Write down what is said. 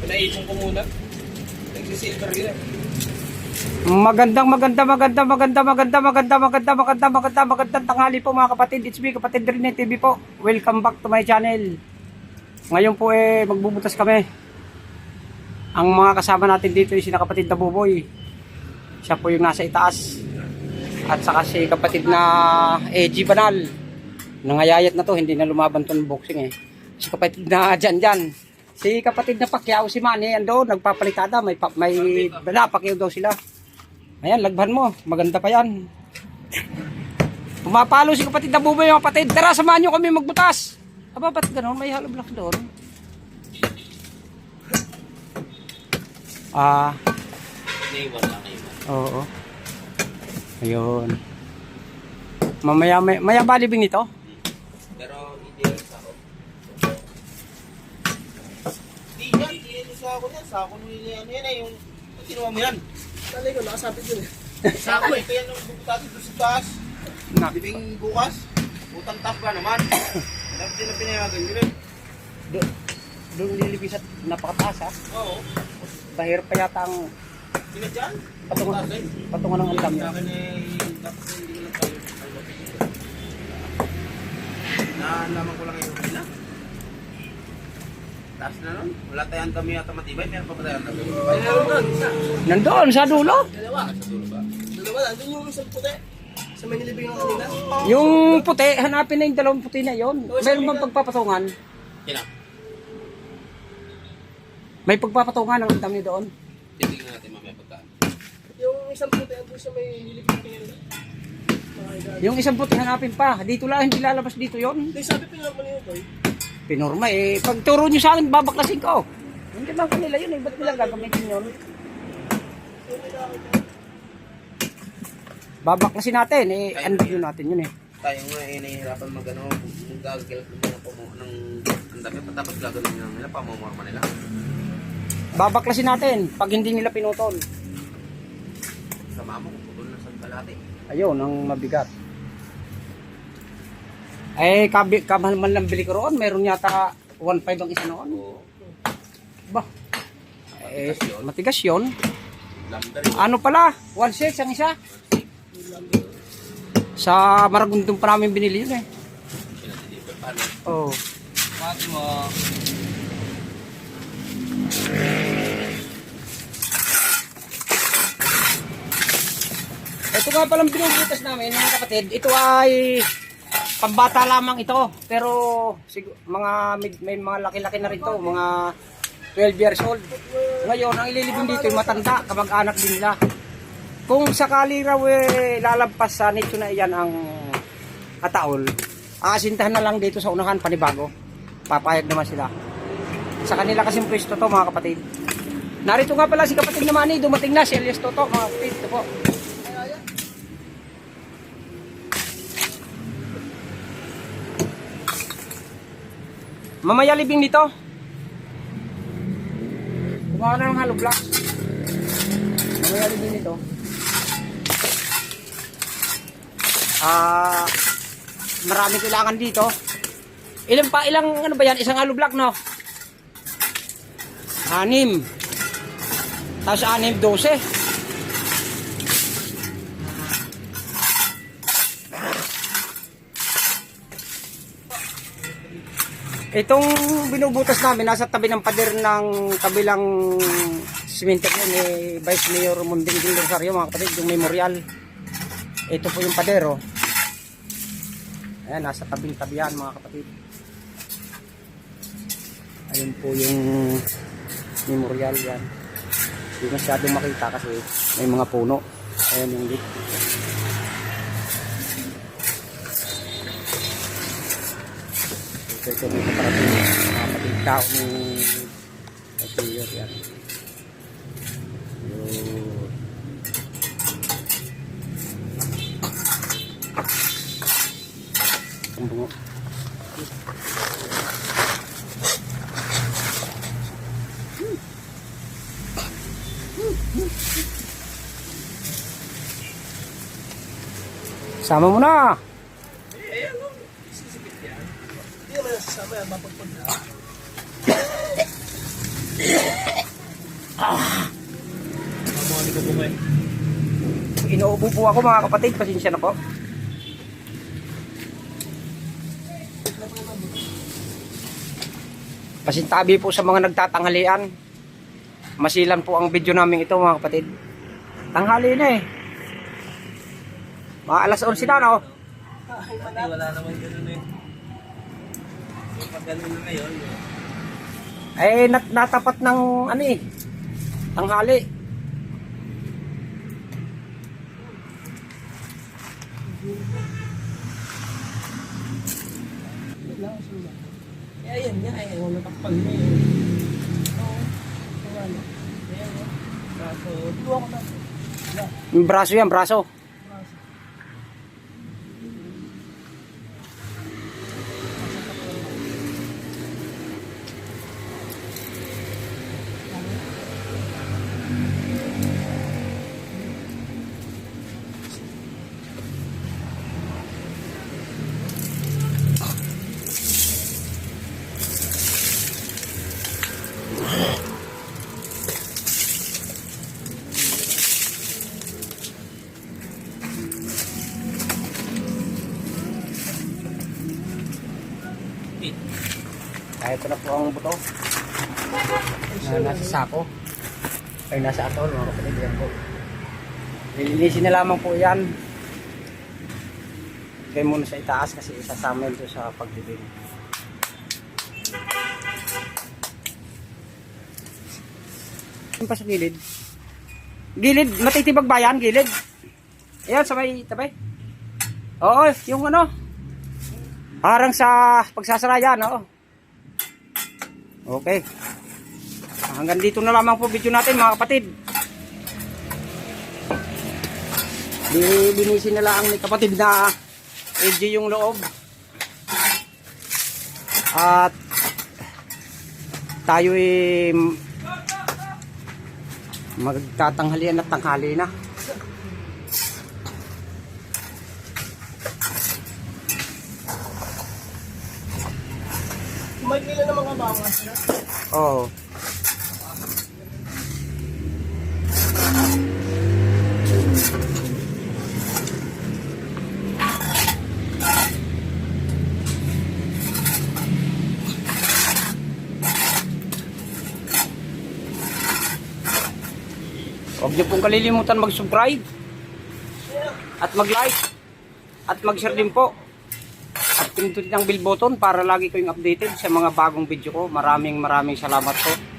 Pinaipon ko muna. Nagsisilver yun. Magandang tanghali po mga kapatid. It's me, Kapatid Rene TV po. Welcome back to my channel. Ngayon po magbubutas kami. Ang mga kasama natin dito yung sina kapatid na Buboy. Siya po yung nasa itaas. At saka si kapatid na Eji Banal. Nangayayat na to, hindi na lumaban to ng boxing Si kapatid na Jan. Si kapatid na Pacquiao, si Manny, ando, nagpapalitada, may Pacquiao daw sila. Ayan, lagban mo, maganda pa yan. Pumapalo si kapatid na Buboy, mga kapatid. Tara, samahan nyo kami magbutas. Aba, ba't gano'n? May hollow block doon. Naiwan lang. Oo. Ayun. Maya balibing nito? Pero hindi yan sa ako. Hindi yan sa ako yan. Sa ako nung yan yung kinuha mo yan. Talay ko, nakasapit yun Sa ako ito yan yung bukutatin doon sa taas. Bibing bukas. Utang tap ka naman. Dapat din na pinayagan yun Doon nilibis at napakataas ha? Oo. Bahir pa yata ang Pinadyan? patungan ng alam niya. Sa akin dapat hindi lang tayo. Naalaman ko lang yung kanila. Taas na nun. Wala tayong kami yata matibay. Meron pa ba tayong kami? Nandoon sa dulo? Dalawa. Sa dulo ba? Dalawa. Andun yung isang puti. Sa may nilibing ng kanila. Yung puti, hanapin na yung dalawang puti na yon. Meron bang pagpapatungan? Kina? May pagpapatungan ang dami doon. Titignan natin mamaya pagkaan. Yung isang puti andun sa may nilibing ng kanila. Yung isang puti hanapin pa. Dito lang, hindi lalabas dito yon. Hindi, sabi pinarma niyo boy. Pinorma pag turo nyo sa akin, babaklasin ko. Hindi bang kanila yun ba't nila gagamitin yun? Babaklasin natin andun natin yun Tayo nga nahihirapan mag-ano, gagagal ng dami. Tapos gagawin nila, pamumorma nila. Babaklasin natin pag hindi nila pinutol. Sama mo, putol na sa kalate. Ayun, ang mabigat. Kamahal lang bili ko roon. Meron yata 1.5 ang isa noon. Oo. Ba? Matigas yun. Lumber. Ano pala? 1.6 ang isa. Sa Maragondong pa namin binili yun Sinatilipan paano? Oh. Pati mo. Ito nga palang binubutas namin mga kapatid. Ito ay pambata lamang ito. Pero may mga laki-laki na rin to. Mga 12 years old. Ngayon, ang ililibing dito yung matanda. Kamag-anak din nila. Kung sakali raw lalagpas sa nicho na iyan ang kataol, aasintahan na lang dito sa unahan panibago. Papayag naman sila. Sa kanila kasing pwesto to mga kapatid. Narito nga pala si kapatid na Manny. Dumating na si Elias Toto mga kapatid. Ito po. Mamaya libing dito. Kumawa na ng hollow block. Mamaya libing dito. Marami kailangan dito. Ilang ano ba yan? Isang hollow block, no? 6. Tapos 6, 12. Itong binubutas namin nasa tabi ng pader ng kabilang cemetery ni Vice Mayor Munding Del Rosario mga kapatid, yung memorial. Ito po yung padero. Ayan, nasa tabing-tabi yan mga kapatid. Ayun po yung memorial yan. Hindi masyadong makita kasi may mga puno. Ayan yung lit. Ito may kaparating mga kapatid tao ng Mayor yan. Yun. Ang bungo. Sama mo na. Hindi naman nasasama yan, mapagpag na. Mamali ko bumay. Inuubo po ako mga kapatid, pasensya na po. Pasintabi po sa mga nagtatanghalian. Masilan po ang video namin ito mga kapatid. Tanghali na eh. Mga alas 11 na, no? Ay, wala naman ganun eh. Pag ganun na ngayon, Eh, natapat ng ano eh. Tanghali. Ayan nga, eh. Wala takpal na yun. Oo. Wala. Ayan nga. Kaso, tuwa ko tayo. Yung braso yan, braso. Ito na po ang buto na nasa sako ay nasa atol mga kapatid. Yan po, lilinisin na lamang po yan. Kaya muna sa itaas kasi isasama ito sa pagdibig. Yung pa sa gilid, matitibag ba yan? Gilid ayan sa may tabay. Oo, yung ano parang sa pagsasara yan. Oo. Okay. Hanggang dito na lamang po video natin mga kapatid. Linisin na lang ni kapatid na edgy yung loob. At tayo magtatanghalian at tanghali na. Kumain nila ng mga bawas na. Oo. Huwag niyo pong kalilimutan mag-subscribe at mag-like at mag-share din po. At pindutin ang bell button para lagi kayong updated sa mga bagong video ko. Maraming salamat po.